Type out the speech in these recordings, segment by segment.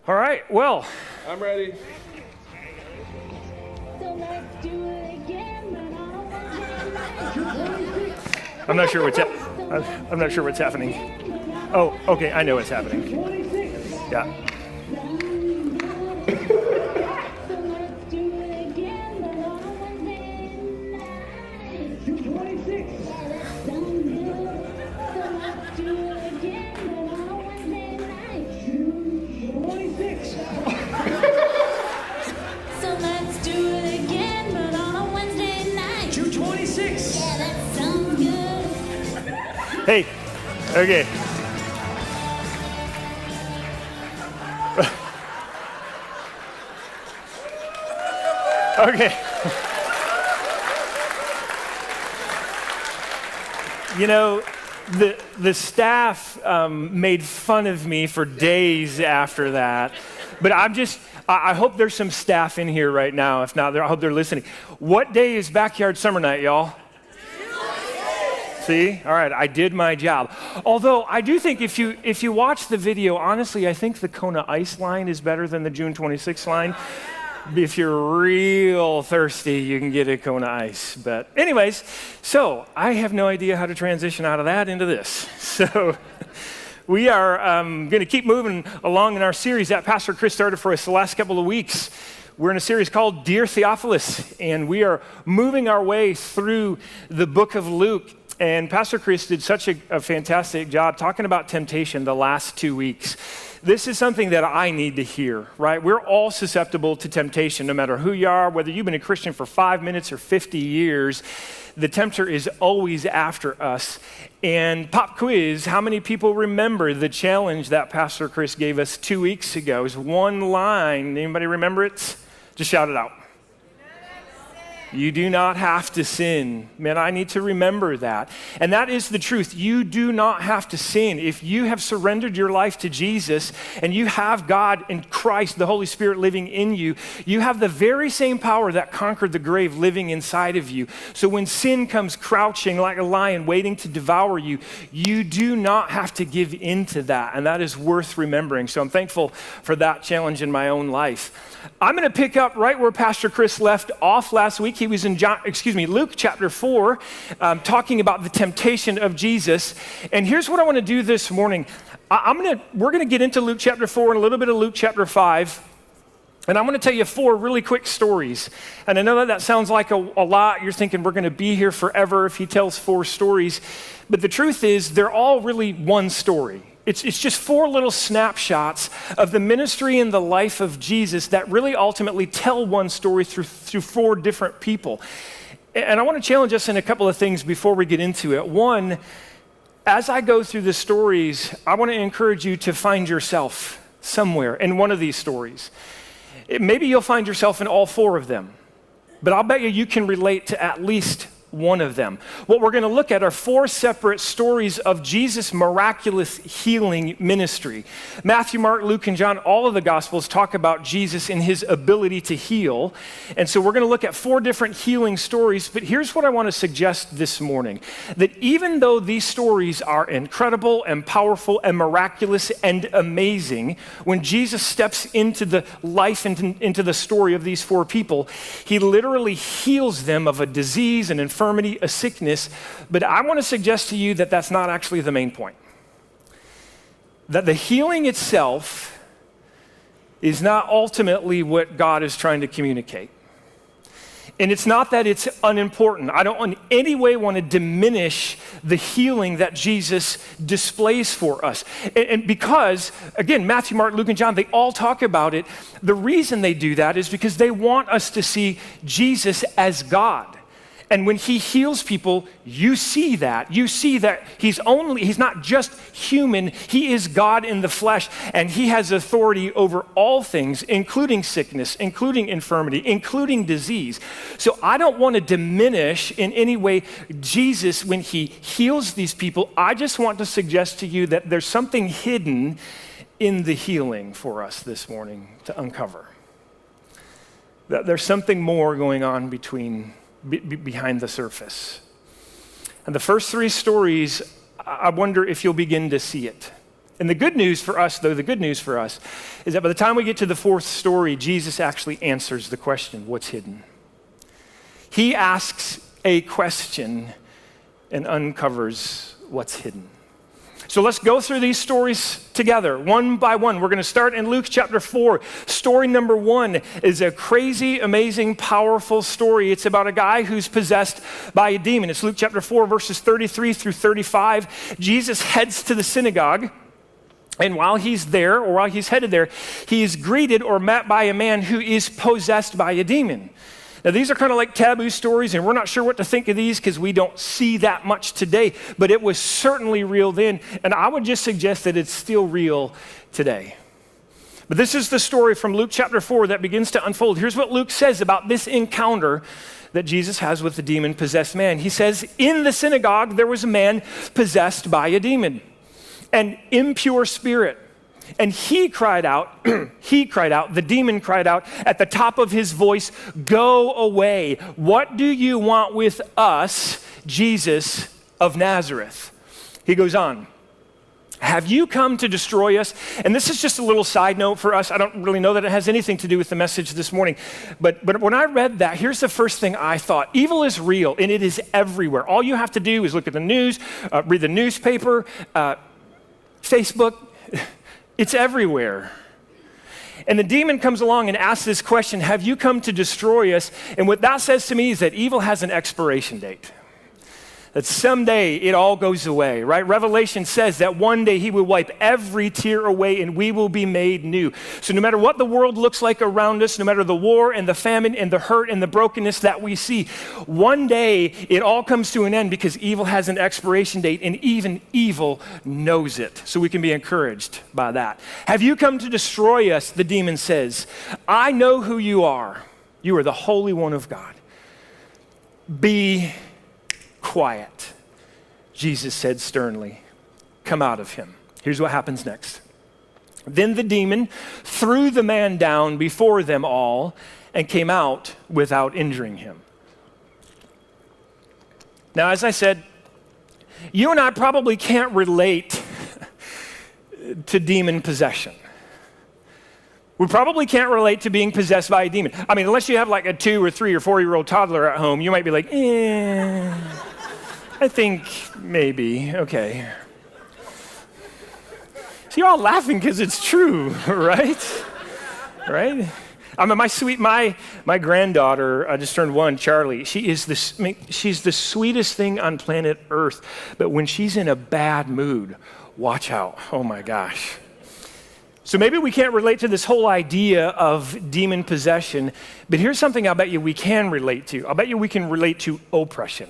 All right, well. I'm ready. So let's do it again, but on Wednesday night. I'm not sure what's happening. Oh, okay, I know what's happening. Yeah. So let's do it again, but on Wednesday night. 226. Sounds good. So let's do it again, but on Wednesday night. 226. So let's do it again, but on a Wednesday night. 226. Yeah, that sounds good. Hey, okay. Okay. You know, the staff made fun of me for days after that, but I hope there's some staff in here right now. If not, I hope they're listening. What day is backyard summer night, y'all? See? All right, I did my job. Although I do think if you watch the video, honestly, I think the Kona Ice line is better than the June 26th line. If you're real thirsty, you can get a Kona Ice. But anyways, so I have no idea how to transition out of that into this. So we are going to keep moving along in our series that Pastor Chris started for us the last couple of weeks. We're in a series called Dear Theophilus, and we are moving our way through the book of Luke. And Pastor Chris did such a fantastic job talking about temptation the last 2 weeks. This is something that I need to hear, right? We're all susceptible to temptation, no matter who you are, whether you've been a Christian for 5 minutes or 50 years. The tempter is always after us. And pop quiz, how many people remember the challenge that Pastor Chris gave us 2 weeks ago? It was one line. Anybody remember it? Just shout it out. You do not have to sin. Man, I need to remember that. And that is the truth. You do not have to sin. If you have surrendered your life to Jesus and you have God and Christ, the Holy Spirit living in you, you have the very same power that conquered the grave living inside of you. So when sin comes crouching like a lion waiting to devour you, you do not have to give in to that. And that is worth remembering. So I'm thankful for that challenge in my own life. I'm going to pick up right where Pastor Chris left off last week. He was in Luke chapter 4, talking about the temptation of Jesus. And here's what I want to do this morning. We're going to get into Luke chapter 4 and a little bit of Luke chapter 5. And I'm going to tell you 4 really quick stories. And I know that sounds like a lot. You're thinking we're going to be here forever if he tells 4 stories. But the truth is, they're all really one story. It's just 4 little snapshots of the ministry and the life of Jesus that really ultimately tell one story through 4 different people. And I want to challenge us in a couple of things before we get into it. One, as I go through the stories, I want to encourage you to find yourself somewhere in one of these stories. Maybe you'll find yourself in all 4 of them, but I'll bet you can relate to at least one of them. What we're going to look at are 4 separate stories of Jesus' miraculous healing ministry. Matthew, Mark, Luke, and John, all of the Gospels talk about Jesus and his ability to heal. And so we're going to look at 4 different healing stories. But here's what I want to suggest this morning, that even though these stories are incredible and powerful and miraculous and amazing, when Jesus steps into the life and into the story of these 4 people, he literally heals them of a disease and infirmity, a sickness, but I want to suggest to you that that's not actually the main point. That the healing itself is not ultimately what God is trying to communicate. And it's not that it's unimportant. I don't in any way want to diminish the healing that Jesus displays for us. And because, again, Matthew, Mark, Luke, and John, they all talk about it. The reason they do that is because they want us to see Jesus as God. And when he heals people, you see that. You see that he's not just human, he is God in the flesh, and he has authority over all things, including sickness, including infirmity, including disease. So I don't want to diminish in any way Jesus when he heals these people. I just want to suggest to you that there's something hidden in the healing for us this morning to uncover. That there's something more going on behind the surface. And the first 3 stories, I wonder if you'll begin to see it. And the good news for us, though, is that by the time we get to the fourth story, Jesus actually answers the question, what's hidden? He asks a question and uncovers what's hidden. So let's go through these stories together, one by one. We're going to start in Luke chapter 4. Story number 1 is a crazy, amazing, powerful story. It's about a guy who's possessed by a demon. It's Luke chapter 4, verses 33 through 35. Jesus heads to the synagogue. And while he's there, or while he's headed there, he is greeted or met by a man who is possessed by a demon. Now, these are kind of like taboo stories, and we're not sure what to think of these because we don't see that much today, but it was certainly real then, and I would just suggest that it's still real today. But this is the story from Luke chapter 4 that begins to unfold. Here's what Luke says about this encounter that Jesus has with the demon-possessed man. He says, in the synagogue, there was a man possessed by a demon, an impure spirit. And he cried out, the demon cried out at the top of his voice, "Go away. What do you want with us, Jesus of Nazareth?" He goes on, "Have you come to destroy us?" And this is just a little side note for us. I don't really know that it has anything to do with the message this morning. But when I read that, here's the first thing I thought. Evil is real, and it is everywhere. All you have to do is look at the news, read the newspaper, Facebook. It's everywhere. And the demon comes along and asks this question, have you come to destroy us? And what that says to me is that evil has an expiration date. That someday it all goes away, right? Revelation says that one day he will wipe every tear away and we will be made new. So no matter what the world looks like around us, no matter the war and the famine and the hurt and the brokenness that we see, one day it all comes to an end because evil has an expiration date and even evil knows it. So we can be encouraged by that. Have you come to destroy us? The demon says. I know who you are. You are the Holy One of God. Be quiet, Jesus said sternly. Come out of him. Here's what happens next. Then the demon threw the man down before them all and came out without injuring him. Now, as I said, you and I probably can't relate to demon possession. We probably can't relate to being possessed by a demon. I mean, unless you have like a 2 or 3 or 4-year-old toddler at home, you might be like, I think maybe, okay. So you're all laughing because it's true, right? Right? I mean, my granddaughter just turned 1, Charlie. She's the sweetest thing on planet Earth. But when she's in a bad mood, watch out. Oh my gosh. So maybe we can't relate to this whole idea of demon possession, but here's something I'll bet you we can relate to. I'll bet you we can relate to oppression.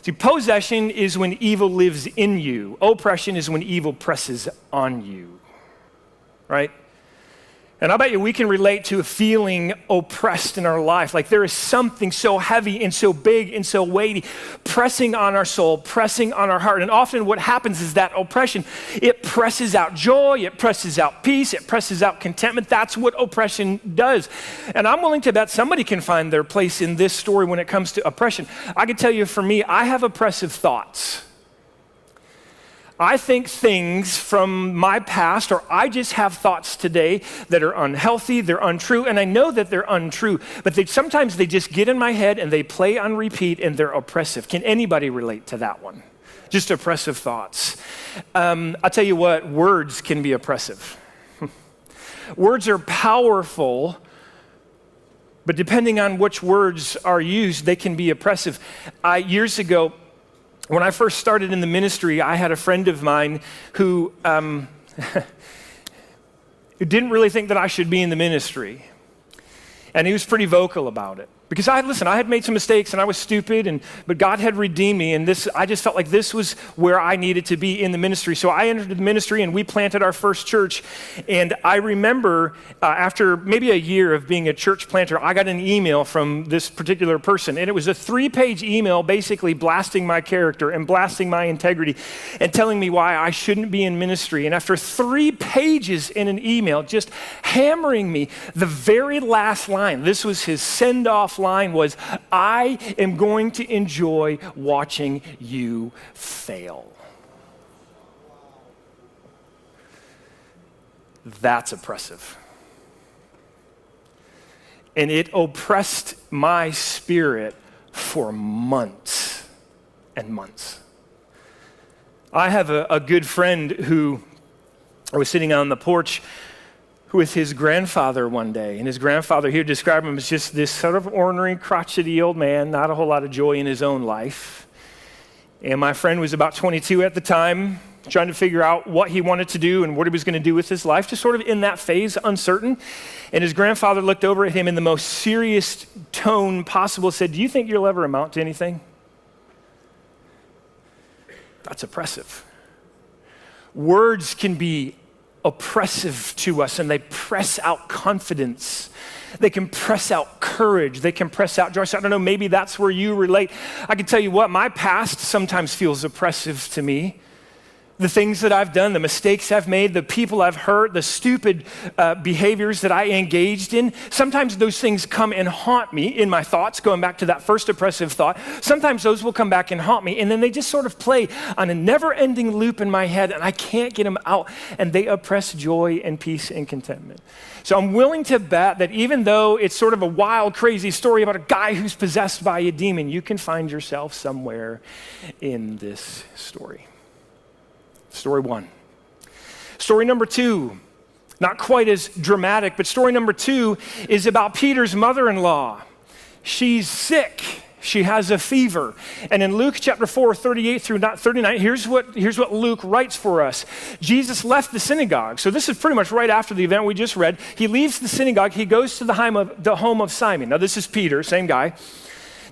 See, possession is when evil lives in you. Oppression is when evil presses on you, right? And I bet you we can relate to feeling oppressed in our life. Like there is something so heavy and so big and so weighty pressing on our soul, pressing on our heart. And often what happens is that oppression, it presses out joy, it presses out peace, it presses out contentment. That's what oppression does. And I'm willing to bet somebody can find their place in this story when it comes to oppression. I can tell you for me, I have oppressive thoughts. I think things from my past, or I just have thoughts today that are unhealthy, they're untrue, and I know that they're untrue, but sometimes they just get in my head and they play on repeat and they're oppressive. Can anybody relate to that one? Just oppressive thoughts. I'll tell you what, words can be oppressive. Words are powerful, but depending on which words are used, they can be oppressive. Years ago, when I first started in the ministry, I had a friend of mine who didn't really think that I should be in the ministry. And he was pretty vocal about it. Because I had made some mistakes and I was stupid, but God had redeemed me, and I just felt like this was where I needed to be in the ministry. So I entered the ministry and we planted our first church. And I remember after maybe a year of being a church planter, I got an email from this particular person. And it was a 3-page email basically blasting my character and blasting my integrity and telling me why I shouldn't be in ministry. And after 3 pages in an email, just hammering me, the very last line, this was his send-off line, was, I am going to enjoy watching you fail. That's oppressive. And it oppressed my spirit for months and months. I have a good friend who I was sitting on the porch with his grandfather one day, and his grandfather, he would describe him as just this sort of ornery, crotchety old man, not a whole lot of joy in his own life. And my friend was about 22 at the time, trying to figure out what he wanted to do and what he was going to do with his life, just sort of in that phase, uncertain. And his grandfather looked over at him in the most serious tone possible, said, "Do you think you'll ever amount to anything?" That's oppressive. Words can be oppressive to us, and they press out confidence. They can press out courage. They can press out joy. So I don't know, maybe that's where you relate. I can tell you what, my past sometimes feels oppressive to me. The things that I've done, the mistakes I've made, the people I've hurt, the stupid behaviors that I engaged in, sometimes those things come and haunt me in my thoughts, going back to that first oppressive thought. Sometimes those will come back and haunt me, and then they just sort of play on a never-ending loop in my head, and I can't get them out, and they oppress joy and peace and contentment. So I'm willing to bet that even though it's sort of a wild, crazy story about a guy who's possessed by a demon, you can find yourself somewhere in this story. Story one. Story number two, not quite as dramatic, but story number two is about Peter's mother-in-law. She's sick. She has a fever. And in Luke chapter 4, 38 through 39, here's what Luke writes for us. Jesus left the synagogue. So this is pretty much right after the event we just read. He leaves the synagogue. He goes to the home of Simon. Now this is Peter, same guy.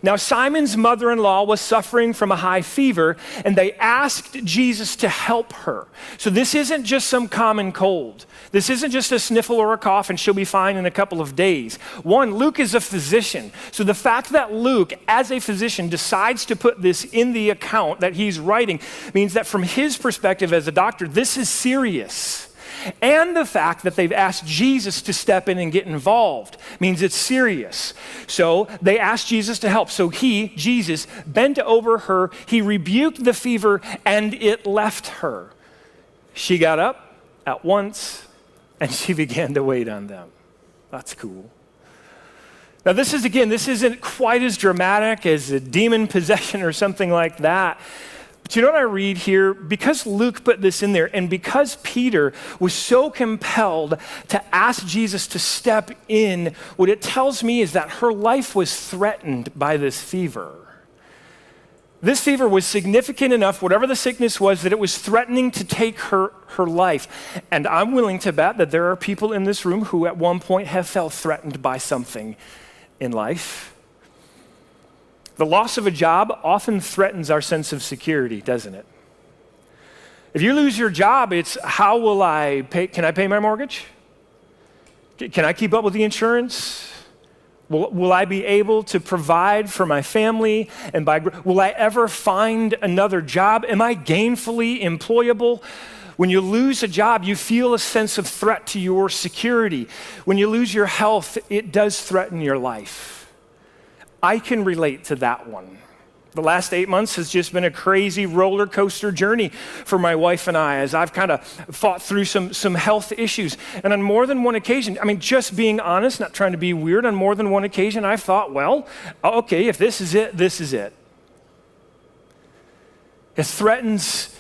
Now, Simon's mother-in-law was suffering from a high fever, and they asked Jesus to help her. So this isn't just some common cold. This isn't just a sniffle or a cough, and she'll be fine in a couple of days. One, Luke is a physician. So the fact that Luke, as a physician, decides to put this in the account that he's writing means that from his perspective as a doctor, this is serious. And the fact that they've asked Jesus to step in and get involved means it's serious. So they asked Jesus to help. So Jesus, bent over her, he rebuked the fever, and it left her. She got up at once, and she began to wait on them. That's cool. Now this isn't quite as dramatic as a demon possession or something like that. But you know what I read here? Because Luke put this in there, and because Peter was so compelled to ask Jesus to step in, what it tells me is that her life was threatened by this fever. This fever was significant enough, whatever the sickness was, that it was threatening to take her life. And I'm willing to bet that there are people in this room who at one point have felt threatened by something in life. The loss of a job often threatens our sense of security, doesn't it? If you lose your job, it's how will I pay? Can I pay my mortgage? Can I keep up with the insurance? Will I be able to provide for my family? And will I ever find another job? Am I gainfully employable? When you lose a job, you feel a sense of threat to your security. When you lose your health, it does threaten your life. I can relate to that one. The last 8 months has just been a crazy roller coaster journey for my wife and I as I've kind of fought through some health issues. And on more than one occasion, just being honest, not trying to be weird, on more than one occasion, I've thought, well, okay, if this is it, this is it. It threatens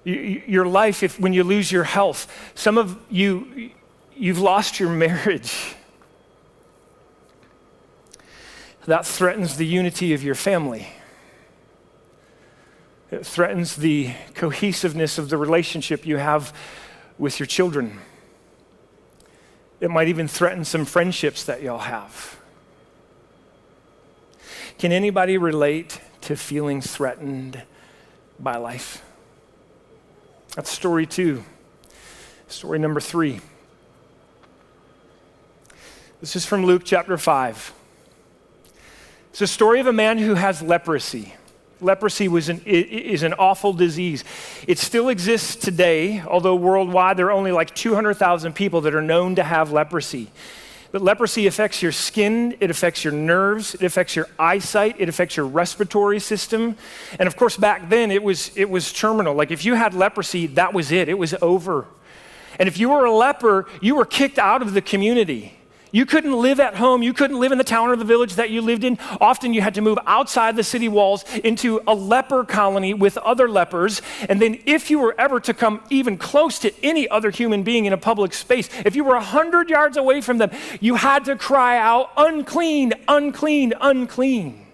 your life when you lose your health. Some of you've lost your marriage. That threatens the unity of your family. It threatens the cohesiveness of the relationship you have with your children. It might even threaten some friendships that y'all have. Can anybody relate to feeling threatened by life? That's story two. Story number three. This is from Luke chapter 5. It's a story of a man who has leprosy. Leprosy is an awful disease. It still exists today, although worldwide there are only like 200,000 people that are known to have leprosy. But leprosy affects your skin, it affects your nerves, it affects your eyesight, it affects your respiratory system. And of course, back then it was terminal. Like if you had leprosy, that was it. It was over. And if you were a leper, you were kicked out of the community. You couldn't live at home. You couldn't live in the town or the village that you lived in. Often you had to move outside the city walls into a leper colony with other lepers. And then if you were ever to come even close to any other human being in a public space, if you were 100 yards away from them, you had to cry out, unclean, unclean, unclean,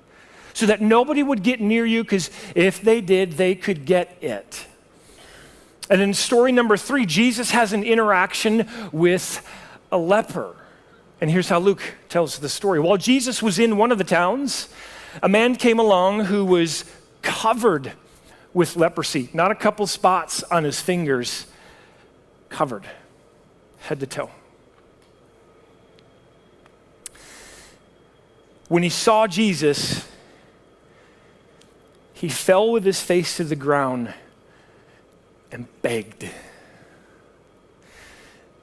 so that nobody would get near you, because if they did, they could get it. And in story number 3, Jesus has an interaction with a leper. And here's how Luke tells the story. While Jesus was in one of the towns, a man came along who was covered with leprosy. Not a couple spots on his fingers, covered, head to toe. When he saw Jesus, he fell with his face to the ground and begged.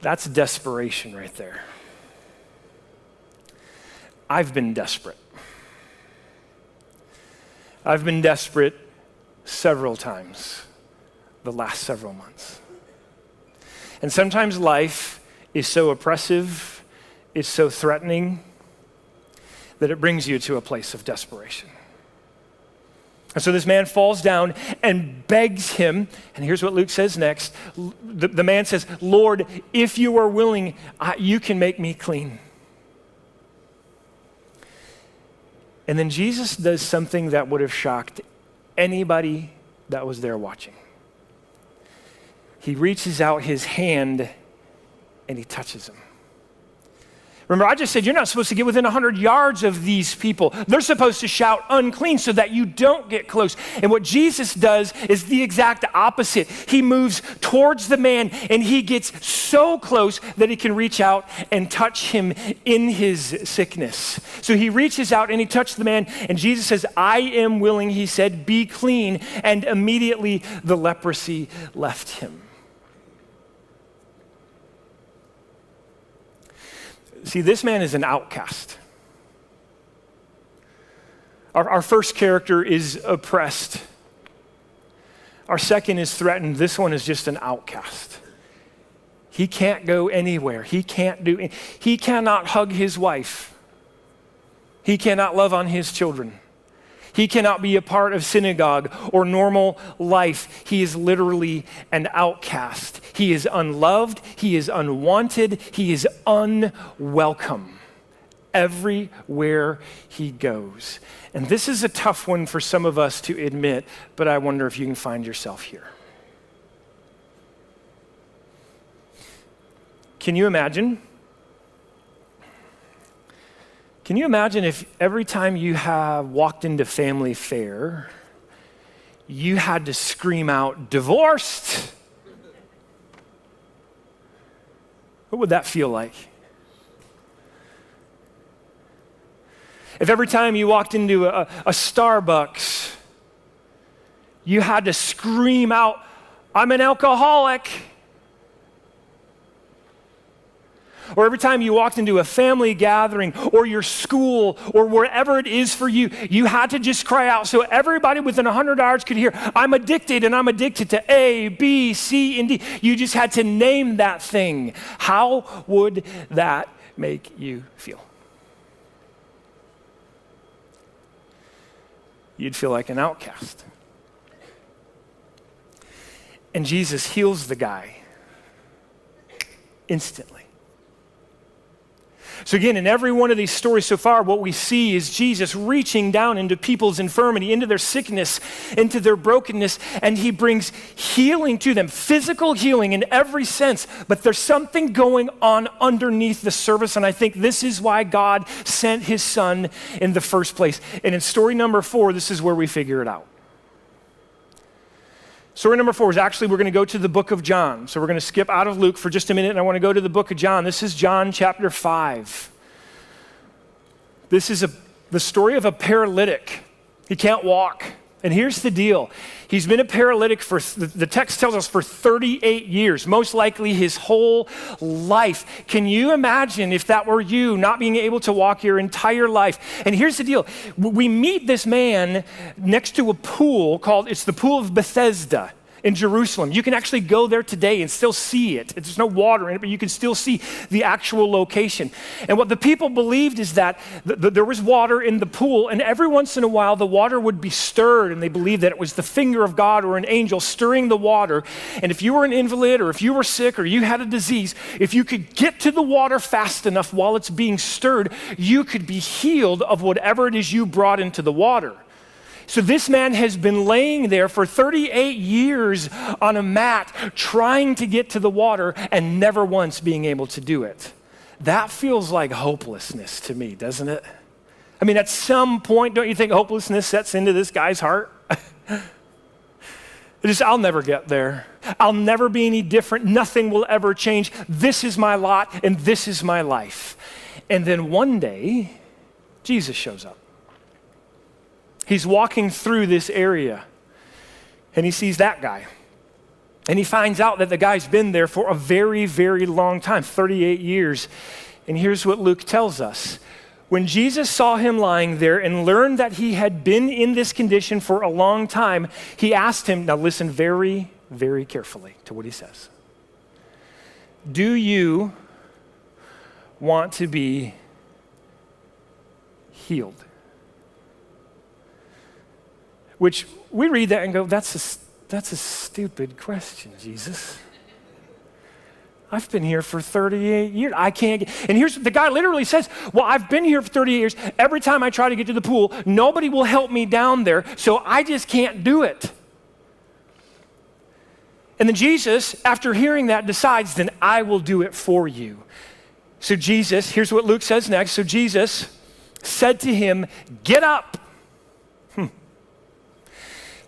That's desperation right there. I've been desperate. I've been desperate several times the last several months. And sometimes life is so oppressive, it's so threatening, that it brings you to a place of desperation. And so this man falls down and begs him, and here's what Luke says next. The man says, "Lord, if you are willing, you can make me clean." And then Jesus does something that would have shocked anybody that was there watching. He reaches out his hand and he touches him. Remember, I just said you're not supposed to get within 100 yards of these people. They're supposed to shout unclean so that you don't get close. And what Jesus does is the exact opposite. He moves towards the man and he gets so close that he can reach out and touch him in his sickness. So he reaches out and he touched the man, and Jesus says, "I am willing," he said, "be clean." And immediately the leprosy left him. See, this man is an outcast. Our first character is oppressed. Our second is threatened. This one is just an outcast. He can't go anywhere. He cannot hug his wife. He cannot love on his children. He cannot be a part of synagogue or normal life. He is literally an outcast. He is unloved. He is unwanted. He is unwelcome everywhere he goes. And this is a tough one for some of us to admit, but I wonder if you can find yourself here. Can you imagine? Can you imagine if every time you have walked into family fare, you had to scream out, "Divorced"? What would that feel like? If every time you walked into a Starbucks, you had to scream out, "I'm an alcoholic"? Or every time you walked into a family gathering or your school or wherever it is for you, you had to just cry out so everybody within 100 yards could hear, "I'm addicted, and I'm addicted to A, B, C, and D." You just had to name that thing. How would that make you feel? You'd feel like an outcast. And Jesus heals the guy instantly. So again, in every one of these stories so far, what we see is Jesus reaching down into people's infirmity, into their sickness, into their brokenness, and he brings healing to them, physical healing in every sense. But there's something going on underneath the surface, and I think this is why God sent his son in the first place. And in story number 4, this is where we figure it out. Story number 4 is actually, we're going to go to the book of John. So we're going to skip out of Luke for just a minute, and I want to go to the book of John. This is John chapter 5. This is the story of a paralytic. He can't walk. And here's the deal. He's been a paralytic for, the text tells us, for 38 years, most likely his whole life. Can you imagine if that were you, not being able to walk your entire life? And here's the deal. We meet this man next to a pool it's the pool of Bethesda. in Jerusalem. You can actually go there today and still see it. There's no water in it, but you can still see the actual location. And what the people believed is that there was water in the pool, and every once in a while the water would be stirred, and they believed that it was the finger of God or an angel stirring the water. And if you were an invalid or if you were sick or you had a disease, if you could get to the water fast enough while it's being stirred, you could be healed of whatever it is you brought into the water. So this man has been laying there for 38 years on a mat trying to get to the water and never once being able to do it. That feels like hopelessness to me, doesn't it? I mean, at some point, don't you think hopelessness sets into this guy's heart? I'll never get there. I'll never be any different. Nothing will ever change. This is my lot and this is my life. And then one day, Jesus shows up. He's walking through this area and he sees that guy. And he finds out that the guy's been there for a very, very long time, 38 years. And here's what Luke tells us. When Jesus saw him lying there and learned that he had been in this condition for a long time, he asked him, now listen very, very carefully to what he says. Do you want to be healed? Which we read that and go, that's a stupid question, Jesus. I've been here for 38 years. I can't get, and here's, the guy literally says, well, I've been here for 38 years. Every time I try to get to the pool, nobody will help me down there, so I just can't do it. And then Jesus, after hearing that, decides, then I will do it for you. So Jesus, here's what Luke says next. So Jesus said to him, get up.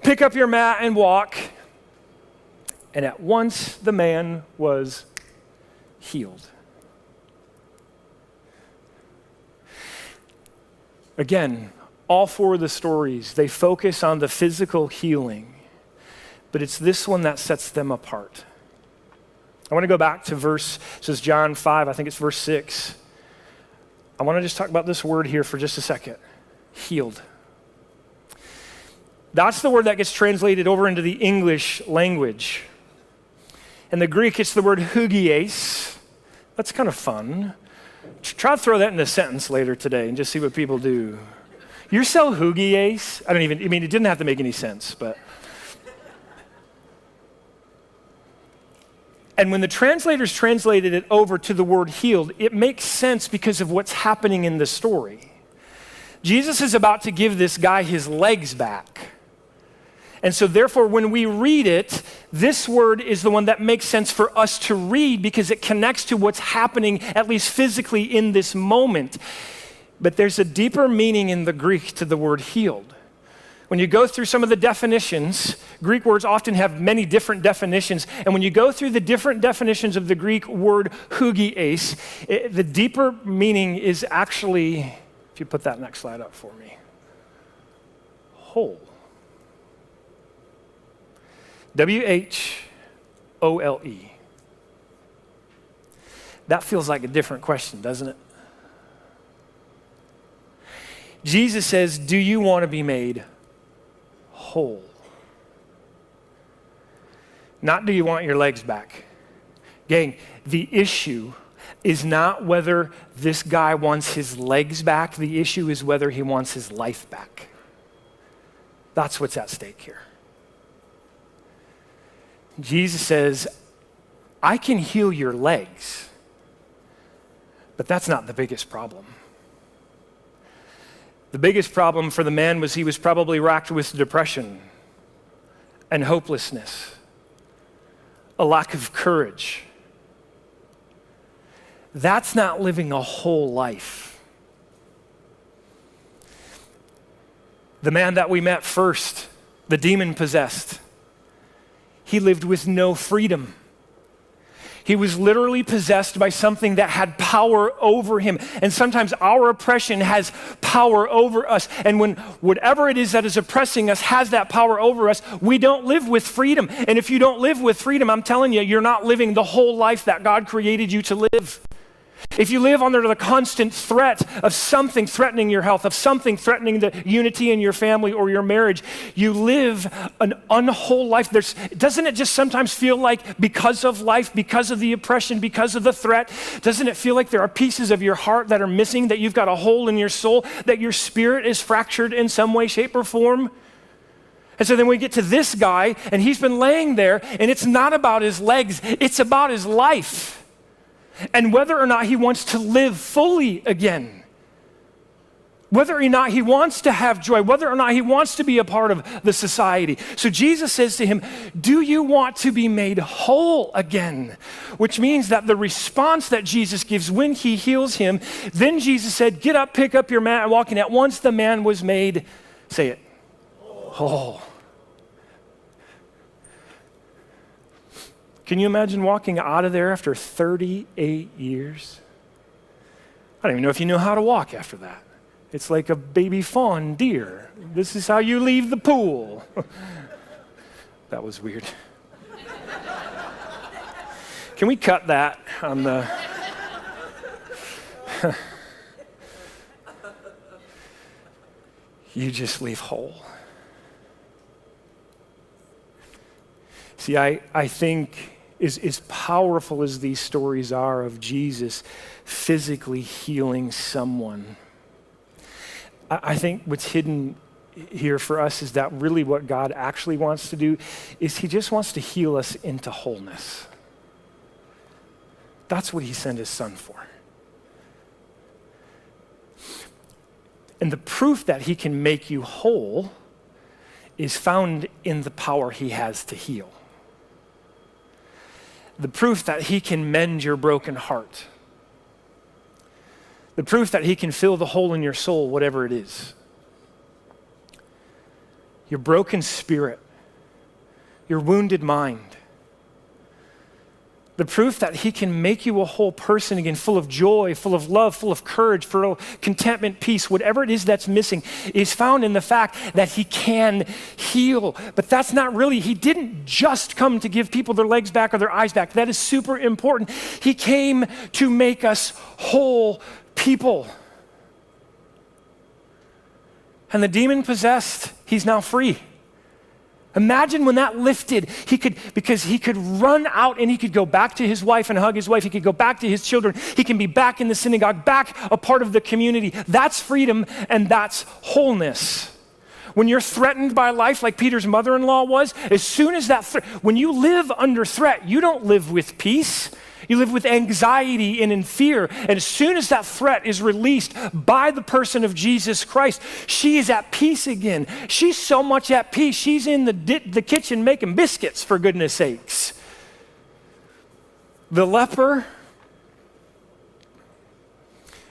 Pick up your mat and walk. And at once the man was healed. Again, all four of the stories, they focus on the physical healing, but it's this one that sets them apart. I want to go back to says John 5, I think it's verse 6. I want to just talk about this word here for just a second. Healed. That's the word that gets translated over into the English language. In the Greek, it's the word hugies. That's kind of fun. Try to throw that in a sentence later today and just see what people do. You're so hugies. It didn't have to make any sense, but. And when the translators translated it over to the word healed, it makes sense because of what's happening in the story. Jesus is about to give this guy his legs back. And so therefore, when we read it, this word is the one that makes sense for us to read because it connects to what's happening, at least physically, in this moment. But there's a deeper meaning in the Greek to the word healed. When you go through some of the definitions, Greek words often have many different definitions. And when you go through the different definitions of the Greek word hugies, the deeper meaning is actually, if you put that next slide up for me, whole. W-H-O-L-E. That feels like a different question, doesn't it? Jesus says, do you want to be made whole? Not do you want your legs back. Gang, the issue is not whether this guy wants his legs back. The issue is whether he wants his life back. That's what's at stake here. Jesus says, I can heal your legs, but that's not the biggest problem. The biggest problem for the man was he was probably racked with depression and hopelessness, a lack of courage. That's not living a whole life. The man that we met first, the demon-possessed, he lived with no freedom. He was literally possessed by something that had power over him. And sometimes our oppression has power over us. And when whatever it is that is oppressing us has that power over us, we don't live with freedom. And if you don't live with freedom, I'm telling you, you're not living the whole life that God created you to live. if you live under the constant threat of something threatening your health, of something threatening the unity in your family or your marriage, you live an unwhole life. Doesn't it just sometimes feel like because of life, because of the oppression, because of the threat, doesn't it feel like there are pieces of your heart that are missing, that you've got a hole in your soul, that your spirit is fractured in some way, shape, or form? And so then we get to this guy, and he's been laying there, and it's not about his legs, it's about his life. And whether or not he wants to live fully again, whether or not he wants to have joy, whether or not he wants to be a part of the society. So Jesus says to him, do you want to be made whole again? Which means that the response that Jesus gives when he heals him, then Jesus said, get up, pick up your mat, and walk in. At once the man was made, say it, whole. Can you imagine walking out of there after 38 years? I don't even know if you know how to walk after that. It's like a baby fawn deer. This is how you leave the pool. That was weird. Can we cut that on the... You just leave whole. See, I think as powerful as these stories are of Jesus physically healing someone, I think what's hidden here for us is that really what God actually wants to do is he just wants to heal us into wholeness. That's what he sent his son for. And the proof that he can make you whole is found in the power he has to heal. The proof that he can mend your broken heart. The proof that he can fill the hole in your soul, whatever it is. Your broken spirit, your wounded mind. The proof that he can make you a whole person again, full of joy, full of love, full of courage, full of contentment, peace, whatever it is that's missing, is found in the fact that he can heal. But that's not really, he didn't just come to give people their legs back or their eyes back. That is super important. He came to make us whole people. And the demon-possessed, he's now free. Imagine when that lifted, because he could run out and he could go back to his wife and hug his wife. He could go back to his children. He can be back in the synagogue, back a part of the community. That's freedom and that's wholeness. When you're threatened by life like Peter's mother-in-law was, as soon as when you live under threat, you don't live with peace. You live with anxiety and in fear. And as soon as that threat is released by the person of Jesus Christ, she is at peace again. She's so much at peace. She's in the kitchen making biscuits, for goodness sakes. The leper,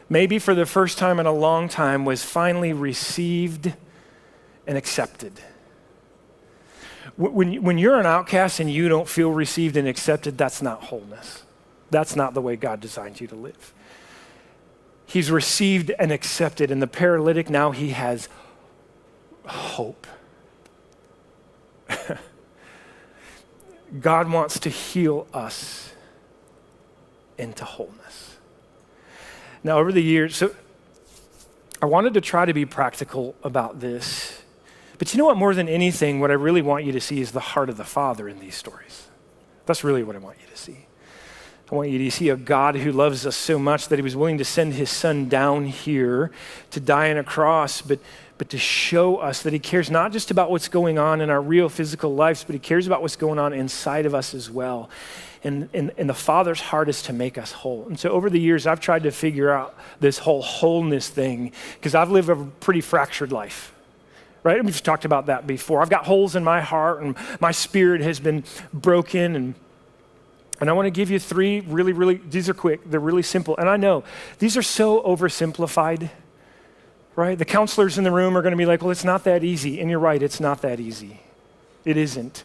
maybe for the first time in a long time, was finally received and accepted. When you're an outcast and you don't feel received and accepted, that's not wholeness. That's not the way God designed you to live. He's received and accepted, and the paralytic, now he has hope. God wants to heal us into wholeness. Now, over the years, so I wanted to try to be practical about this, but you know what, more than anything, what I really want you to see is the heart of the Father in these stories. That's really what I want you to see. I want you to see a God who loves us so much that he was willing to send his son down here to die on a cross, but to show us that he cares not just about what's going on in our real physical lives, but he cares about what's going on inside of us as well. And the Father's heart is to make us whole. And so over the years, I've tried to figure out this whole wholeness thing because I've lived a pretty fractured life. Right? We've talked about that before. I've got holes in my heart and my spirit has been broken, and I want to give you three really, these are quick, they're really simple. And I know these are so oversimplified, right? The counselors in the room are going to be like, well, it's not that easy. And you're right, it's not that easy. It isn't.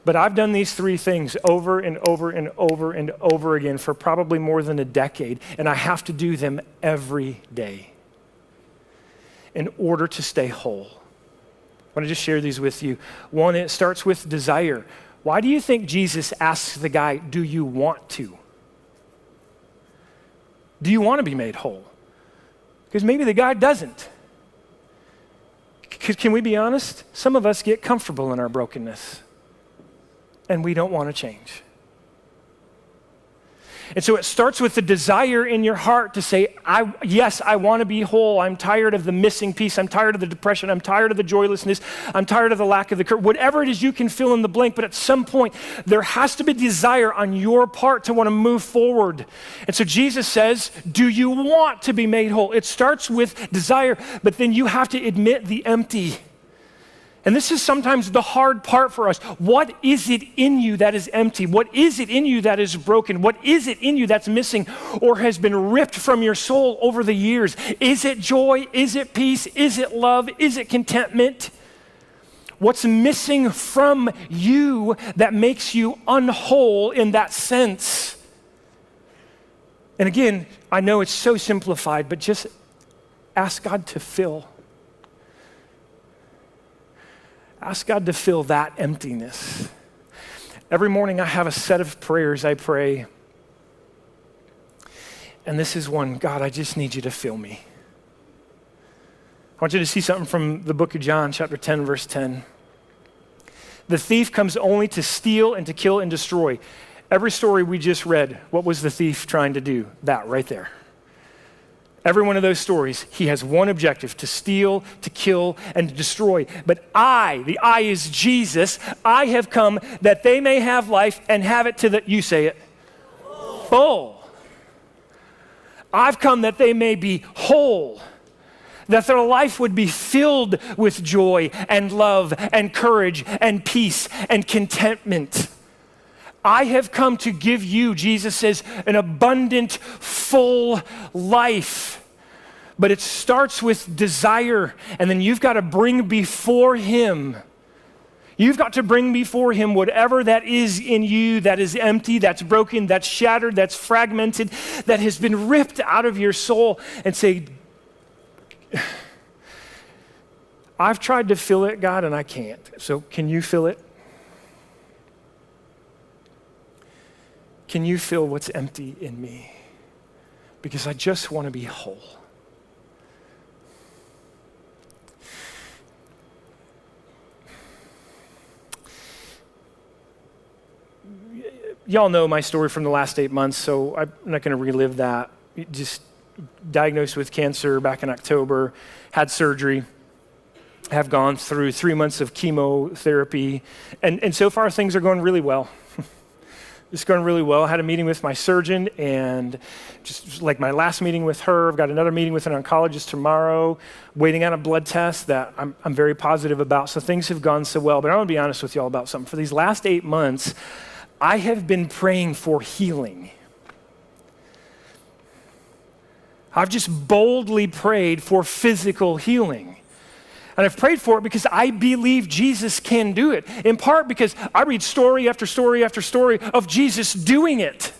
But I've done these three things over and over and over and over again for probably more than a decade. And I have to do them every day in order to stay whole. I want to just share these with you. One, it starts with desire. Why do you think Jesus asks the guy, do you want to? Do you want to be made whole? Because maybe the guy doesn't. Can we be honest? Some of us get comfortable in our brokenness, and we don't want to change. And so it starts with the desire in your heart to say, yes, I want to be whole. I'm tired of the missing piece. I'm tired of the depression. I'm tired of the joylessness. I'm tired of the lack of the courage. Whatever it is, you can fill in the blank. But at some point, there has to be desire on your part to want to move forward. And so Jesus says, do you want to be made whole? It starts with desire, but then you have to admit the empty. And this is sometimes the hard part for us. What is it in you that is empty? What is it in you that is broken? What is it in you that's missing or has been ripped from your soul over the years? Is it joy? Is it peace? Is it love? Is it contentment? What's missing from you that makes you unwhole in that sense? And again, I know it's so simplified, but just ask God to fill. Ask God to fill that emptiness. Every morning I have a set of prayers I pray. And this is one, God, I just need you to fill me. I want you to see something from the book of John, chapter 10, verse 10. The thief comes only to steal and to kill and destroy. Every story we just read, what was the thief trying to do? That right there. Every one of those stories, he has one objective: to steal, to kill, and to destroy. But the I is Jesus, I have come that they may have life and have it to the, you say it, full. I've come that they may be whole, that their life would be filled with joy and love and courage and peace and contentment. I have come to give you, Jesus says, an abundant, full life. But it starts with desire, and then you've got to bring before him. You've got to bring before him whatever that is in you that is empty, that's broken, that's shattered, that's fragmented, that has been ripped out of your soul, and say, I've tried to fill it, God, and I can't. So can you fill it? Can you fill what's empty in me? Because I just want to be whole. Y'all know my story from the last 8 months, so I'm not going to relive that. Just diagnosed with cancer back in October, had surgery, have gone through 3 months of chemotherapy, and so far things are going really well. It's going really well. I had a meeting with my surgeon, and just like my last meeting with her, I've got another meeting with an oncologist tomorrow, waiting on a blood test that I'm very positive about. So things have gone so well. But I want to be honest with y'all about something. For these last 8 months, I have been praying for healing. I've just boldly prayed for physical healing. And I've prayed for it because I believe Jesus can do it. In part because I read story after story after story of Jesus doing it.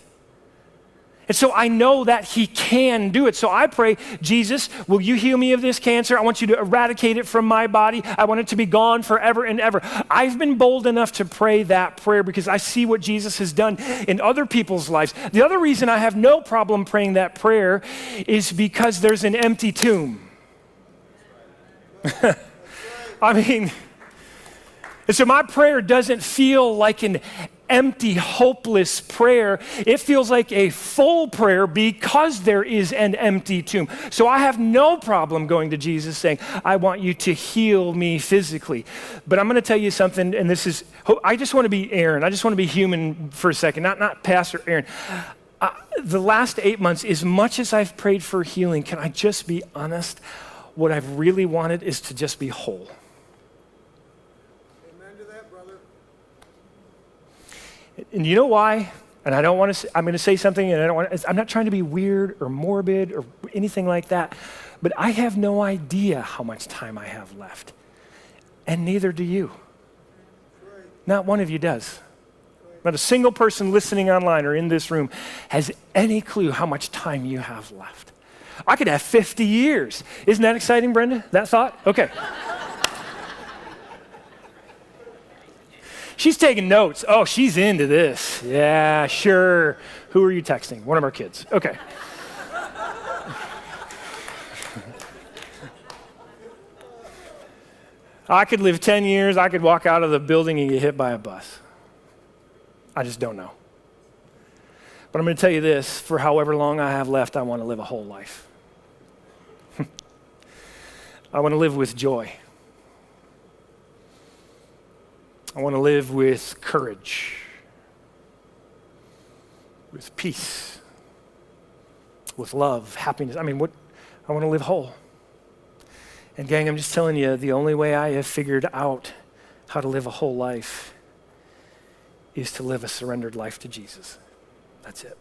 And so I know that he can do it. So I pray, Jesus, will you heal me of this cancer? I want you to eradicate it from my body. I want it to be gone forever and ever. I've been bold enough to pray that prayer because I see what Jesus has done in other people's lives. The other reason I have no problem praying that prayer is because there's an empty tomb. I mean, and so my prayer doesn't feel like an empty, hopeless prayer. It feels like a full prayer because there is an empty tomb. So I have no problem going to Jesus saying, I want you to heal me physically. But I'm going to tell you something, and this is, I just want to be Aaron. I just want to be human for a second, not Pastor Aaron. The last 8 months, as much as I've prayed for healing, can I just be honest? What I've really wanted is to just be whole. Amen to that, brother. And you know why? And I don't want to, I'm going to say something, and I'm not trying to be weird or morbid or anything like that, but I have no idea how much time I have left. And neither do you. Right. Not one of you does. Not a single person listening online or in this room has any clue how much time you have left. I could have 50 years. Isn't that exciting, Brenda? That thought? Okay. She's taking notes. Oh, she's into this. Yeah, sure. Who are you texting? One of our kids. Okay. I could live 10 years. I could walk out of the building and get hit by a bus. I just don't know. But I'm going to tell you this, for however long I have left, I want to live a whole life. I want to live with joy. I want to live with courage, with peace, with love, happiness. I want to live whole. And gang, I'm just telling you, the only way I have figured out how to live a whole life is to live a surrendered life to Jesus. That's it.